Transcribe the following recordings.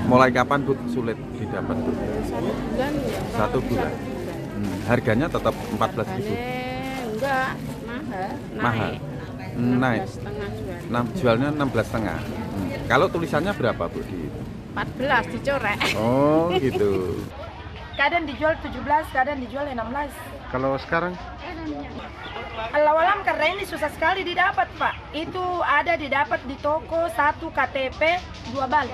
Mulai kapan Bu sulit didapat Bu? 1 bulan ya. 1 bulan. Harganya tetap 14.000. Harganya enggak mahal, Mahal. naik. Naik. 16,5 jual. Jualnya 16,5. Kalau tulisannya berapa Bu di? 14 dicorek. Oh gitu. Kadang dijual 17, kadang dijual 16. Kalau sekarang? Alam karena ini susah sekali didapat, Pak. Itu ada didapat di toko 1 KTP 2 bal.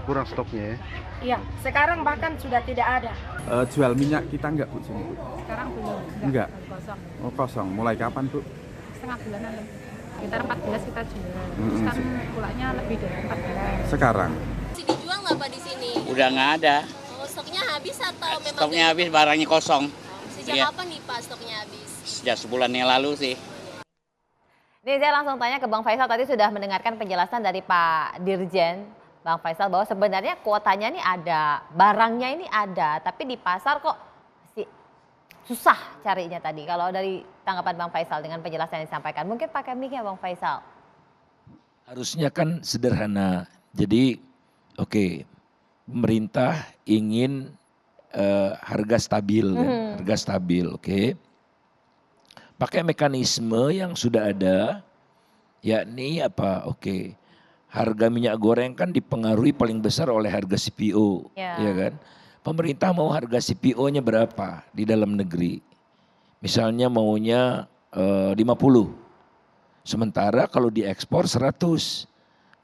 Kurang stoknya ya? Iya, sekarang bahkan sudah tidak ada. Jual minyak kita enggak Bu sini Bu? Sekarang belum. Enggak. Kosong. Oh kosong. Mulai kapan Bu? Setengah bulanan lebih. Sekitar 14 kita jual. Terus kan pulaknya lebih dari 14. Sekarang? Masih dijual nggak Pak di sini? Udah nggak ada. Oh, stoknya habis atau memang Stoknya habis, barangnya kosong. Sejak Iya. kapan nih Pak stoknya habis? Sejak sebulan yang lalu sih. Ini saya langsung tanya ke Bang Faisal, tadi sudah mendengarkan penjelasan dari Pak Dirjen, Bang Faisal, bahwa sebenarnya kuotanya ini ada, barangnya ini ada, tapi di pasar kok masih susah carinya tadi. Kalau dari tanggapan Bang Faisal dengan penjelasan yang disampaikan, mungkin pakai mic-nya Bang Faisal. Harusnya kan sederhana. Jadi oke, pemerintah ingin harga stabil, kan? Harga stabil, oke. Pakai mekanisme yang sudah ada, yakni apa? Oke, harga minyak goreng kan dipengaruhi paling besar oleh harga CPO, ya kan? Pemerintah mau harga CPO-nya berapa di dalam negeri? Misalnya maunya 50. Sementara kalau diekspor 100.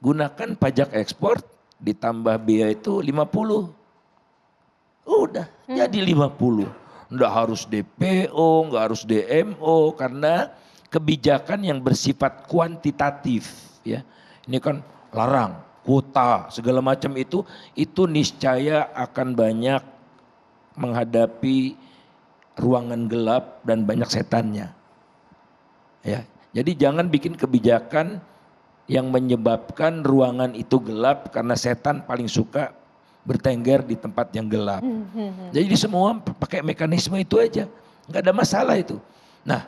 Gunakan pajak ekspor ditambah biaya itu 50. Udah jadi 50. Nggak harus DPO, nggak harus DMO karena kebijakan yang bersifat kuantitatif ya. Ini kan larang, kuota, segala macam itu niscaya akan banyak menghadapi ruangan gelap dan banyak setannya. Ya. Jadi jangan bikin kebijakan yang menyebabkan ruangan itu gelap karena setan paling suka bertengger di tempat yang gelap. Jadi semua pakai mekanisme itu aja, nggak ada masalah itu. Nah,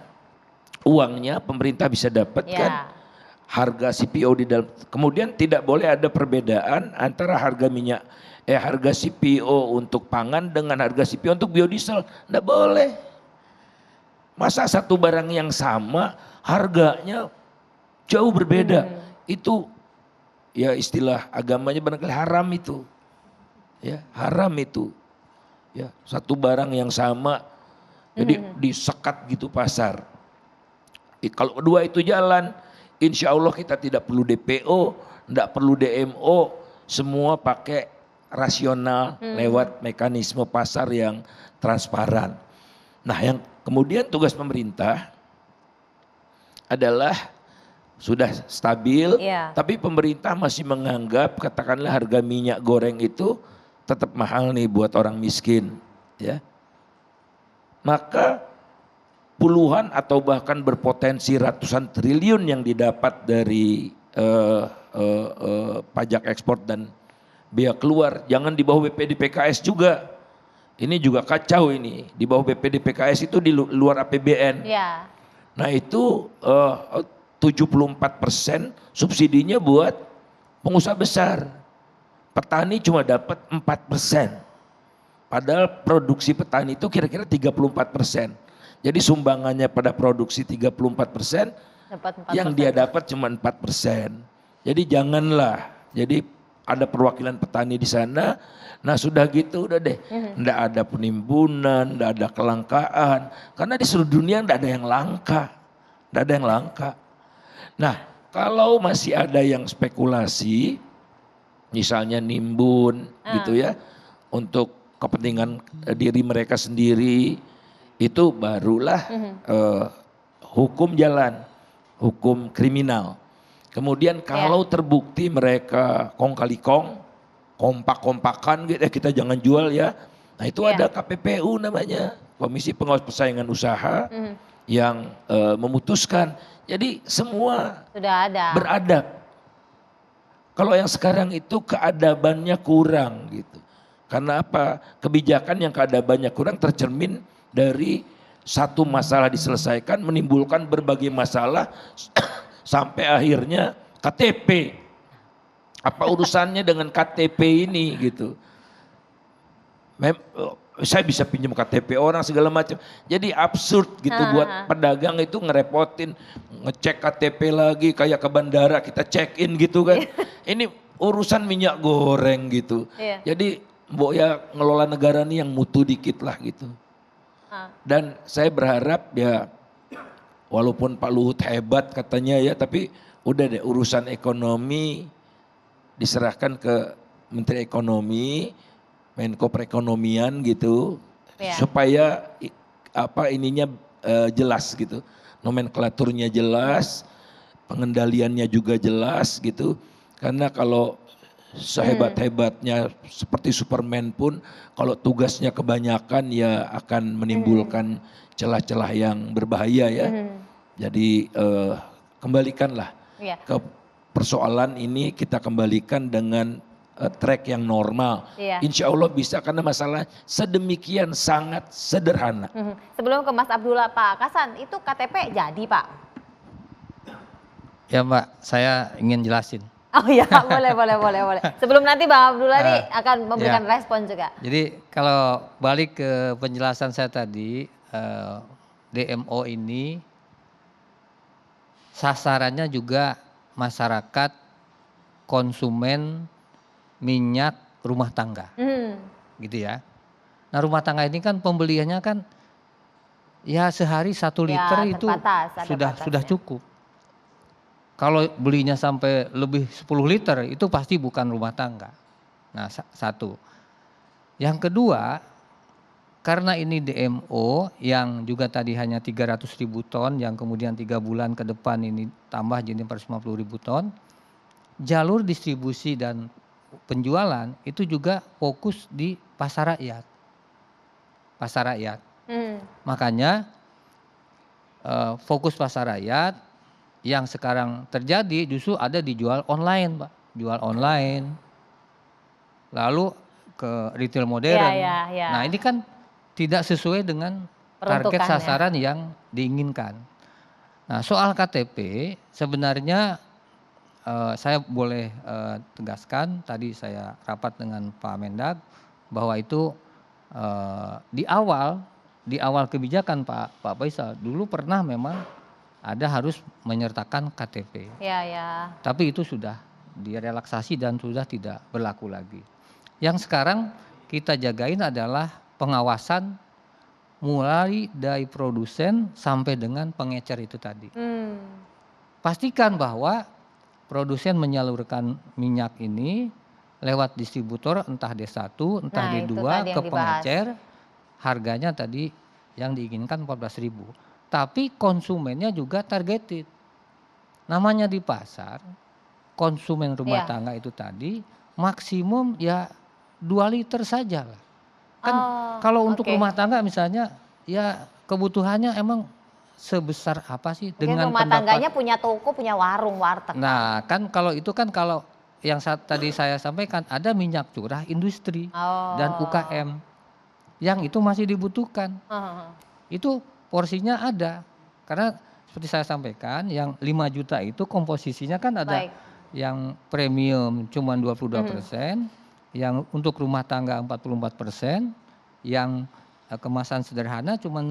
uangnya pemerintah bisa dapatkan, harga CPO di dalam. Kemudian tidak boleh ada perbedaan antara harga minyak, harga CPO untuk pangan dengan harga CPO untuk biodiesel, nggak boleh. Masa satu barang yang sama harganya jauh berbeda? Itu ya istilah agamanya barangkali haram itu. Ya, haram itu. Ya, satu barang yang sama jadi disekat gitu pasar. Kalau kedua itu jalan, insya Allah kita tidak perlu DPO, tidak perlu DMO, semua pakai rasional lewat mekanisme pasar yang transparan. Nah, yang kemudian tugas pemerintah adalah sudah stabil, tapi pemerintah masih menganggap katakanlah harga minyak goreng itu tetap mahal nih buat orang miskin, ya. Maka puluhan atau bahkan berpotensi ratusan triliun yang didapat dari pajak ekspor dan biaya keluar, jangan di bawah BPD PKS juga. Ini juga kacau ini, di bawah BPD PKS itu di luar APBN. Nah itu 74% subsidinya buat pengusaha besar. Petani cuma dapat 4%. Padahal produksi petani itu kira-kira 34%. Jadi sumbangannya pada produksi 34%, yang dia dapat cuma 4%. Jadi janganlah, jadi ada perwakilan petani di sana, nah sudah gitu udah deh. Nggak ada penimbunan, nggak ada kelangkaan. Karena di seluruh dunia nggak ada yang langka. Nggak ada yang langka. Nah kalau masih ada yang spekulasi, misalnya nimbun gitu ya, untuk kepentingan diri mereka sendiri, itu barulah hukum jalan, hukum kriminal. Kemudian kalau terbukti mereka kong kali kong, kompak-kompakan gitu, kita jangan jual ya. Nah itu ada KPPU namanya, Komisi Pengawas Persaingan Usaha, yang memutuskan. Jadi semua sudah ada, beradab. Kalau yang sekarang itu keadabannya kurang gitu. Karena apa? Kebijakan yang keadabannya kurang tercermin dari satu masalah diselesaikan menimbulkan berbagai masalah sampai akhirnya KTP. Apa urusannya dengan KTP ini gitu. Saya bisa pinjam KTP orang segala macam. Jadi absurd gitu buat pedagang itu ngerepotin, ngecek KTP lagi kayak ke bandara kita check in gitu kan. Ini urusan minyak goreng gitu. Jadi mbok ya ngelola negara ini yang mutu dikit lah gitu. Dan saya berharap ya walaupun Pak Luhut hebat katanya ya, tapi udah deh urusan ekonomi diserahkan ke Menteri Ekonomi, Menko Perekonomian gitu, supaya ininya jelas gitu, nomenklaturnya jelas, pengendaliannya juga jelas gitu. Karena kalau sehebat-hebatnya seperti Superman pun, kalau tugasnya kebanyakan ya akan menimbulkan celah-celah yang berbahaya ya. Jadi kembalikanlah ke persoalan ini, kita kembalikan dengan track yang normal. Insya Allah bisa, karena masalah sedemikian sangat sederhana. Sebelum ke Mas Abdullah, Pak Kasan, itu KTP jadi Pak? Ya Mbak, saya ingin jelasin. Oh iya, boleh. Sebelum nanti Bang Abdullah nih akan memberikan respon juga. Jadi kalau balik ke penjelasan saya tadi, DMO ini sasarannya juga masyarakat konsumen minyak rumah tangga, gitu ya. Nah rumah tangga ini kan pembeliannya kan ya sehari 1 liter itu sudah cukup. Kalau belinya sampai lebih 10 liter itu pasti bukan rumah tangga. Nah satu. Yang kedua, karena ini DMO yang juga tadi hanya 300.000 ton, yang kemudian 3 bulan ke depan ini tambah jadi 450.000 ton, jalur distribusi dan penjualan itu juga fokus di pasar rakyat. Pasar rakyat. Makanya fokus pasar rakyat yang sekarang terjadi justru ada dijual online, Pak. Jual online, lalu ke retail modern. Nah ini kan tidak sesuai dengan target sasaran yang diinginkan. Nah soal KTP sebenarnya saya boleh tegaskan, tadi saya rapat dengan Pak Mendag bahwa itu di awal kebijakan Pak Faisal dulu pernah memang ada harus menyertakan KTP. Tapi itu sudah direlaksasi dan sudah tidak berlaku lagi. Yang sekarang kita jagain adalah pengawasan mulai dari produsen sampai dengan pengecer itu tadi. Pastikan bahwa produsen menyalurkan minyak ini lewat distributor entah D1, entah D2 ke pengecer, harganya tadi yang diinginkan 14.000. Tapi konsumennya juga targeted. Namanya di pasar, konsumen rumah tangga itu tadi maksimum ya 2 liter saja lah. Kan kalau untuk rumah tangga misalnya ya kebutuhannya emang sebesar apa sih dengan rumah tangganya punya toko, punya warung, warteg. Nah kan kalau itu kan kalau yang tadi saya sampaikan ada minyak curah industri dan UKM yang itu masih dibutuhkan. Itu porsinya ada. Karena seperti saya sampaikan yang 5 juta itu komposisinya kan ada yang premium cuma 22%, yang untuk rumah tangga 44%, yang kemasan sederhana cuma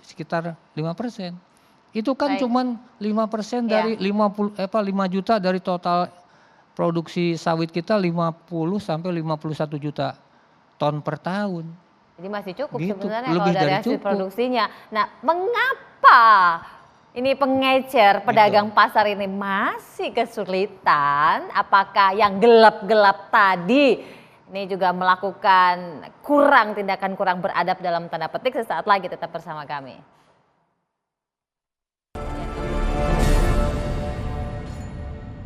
sekitar 5%. Itu kan cuma 5% dari 5 juta dari total produksi sawit kita 50 sampai 51 juta ton per tahun. Jadi masih cukup gitu, sebenarnya lebih kalau dari hasil cukup. produksinya. Nah mengapa ini pengecer pedagang pasar ini masih kesulitan? Apakah yang gelap-gelap tadi ini juga melakukan tindakan kurang beradab dalam tanda petik? Sesaat lagi tetap bersama kami.